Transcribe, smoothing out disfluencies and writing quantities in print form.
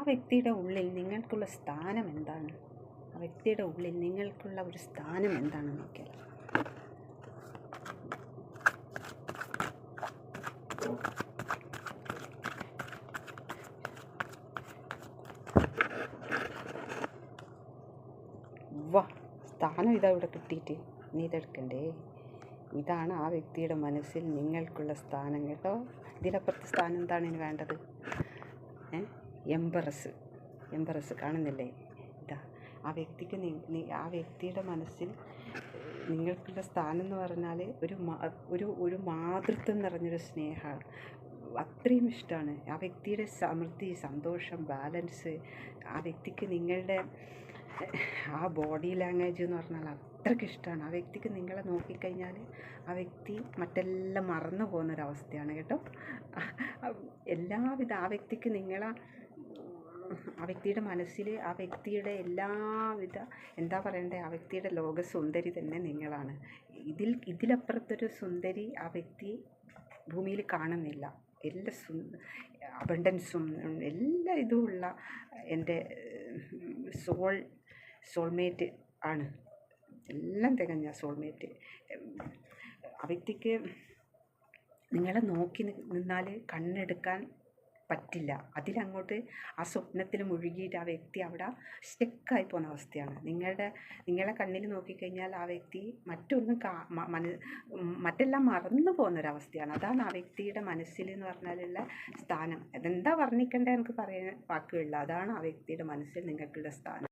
വ്യക്തിയുടെ ഉള്ളിൽ നിങ്ങൾക്കുള്ള സ്ഥാനം എന്താണ്? ആ വ്യക്തിയുടെ ഉള്ളിൽ നിങ്ങൾക്കുള്ള ഒരു സ്ഥാനം എന്താണെന്ന് നോക്കിയാൽ വാ, സ്ഥാനം ഇതാ ഇവിടെ കിട്ടിയിട്ട് നീ ഇതെടുക്കണ്ടേ? ഇതാണ് ആ വ്യക്തിയുടെ മനസ്സിൽ നിങ്ങൾക്കുള്ള സ്ഥാനം കേട്ടോ. ഇതിലപ്പുറത്തെ സ്ഥാനം എന്താണ് ഇനി വേണ്ടത്? എംബറസ് കാണുന്നില്ലേ? ഇതാ ആ വ്യക്തിക്ക് ആ വ്യക്തിയുടെ മനസ്സിൽ നിങ്ങൾക്കുള്ള സ്ഥാനം എന്ന് പറഞ്ഞാൽ ഒരു മാതൃത്വം നിറഞ്ഞൊരു സ്നേഹമാണ്. അത്രയും ഇഷ്ടമാണ് ആ വ്യക്തിയുടെ സമൃദ്ധി, സന്തോഷം, ബാലൻസ്. ആ വ്യക്തിക്ക് നിങ്ങളുടെ ആ ബോഡി ലാംഗ്വേജ് എന്ന് പറഞ്ഞാൽ അത്രയ്ക്ക് ഇഷ്ടമാണ്. ആ വ്യക്തിക്ക് നിങ്ങളെ നോക്കിക്കഴിഞ്ഞാൽ ആ വ്യക്തി മറ്റെല്ലാം മറന്നു പോകുന്നൊരവസ്ഥയാണ് കേട്ടോ. എല്ലാവിധ ആ വ്യക്തിക്ക് ആ വ്യക്തിയുടെ മനസ്സിൽ ആ വ്യക്തിയുടെ എല്ലാവിധ എന്താ പറയണ്ടേ, ആ വ്യക്തിയുടെ ലോക സുന്ദരി തന്നെ നിങ്ങളാണ്. ഇതിലപ്പുറത്തൊരു സുന്ദരി ആ വ്യക്തി ഭൂമിയിൽ കാണുന്നില്ല. എല്ലാ അബണ്ടൻസും എല്ലാ ഇതുമുള്ള എൻ്റെ സോൾമേറ്റ് ആണ്. എല്ലാം തികഞ്ഞ സോൾമേറ്റ്. ആ വ്യക്തിക്ക് നിങ്ങളെ നോക്കി നിന്നാൽ കണ്ണെടുക്കാൻ പറ്റില്ല. അതിലങ്ങോട്ട് ആ സ്വപ്നത്തിൽ മുഴുകിയിട്ട് ആ വ്യക്തി അവിടെ സ്റ്റക്കായി പോകുന്ന അവസ്ഥയാണ്. നിങ്ങളെ കണ്ണിൽ നോക്കിക്കഴിഞ്ഞാൽ ആ വ്യക്തി മറ്റെല്ലാം മറന്നു പോകുന്നൊരവസ്ഥയാണ്. അതാണ് ആ വ്യക്തിയുടെ മനസ്സിൽ എന്ന് പറഞ്ഞാലുള്ള സ്ഥാനം. അതെന്താ വർണ്ണിക്കേണ്ടത് എനിക്ക് പറയാൻ വാക്കുകളില്ല. അതാണ് ആ വ്യക്തിയുടെ മനസ്സിൽ നിങ്ങൾക്കുള്ള സ്ഥാനം.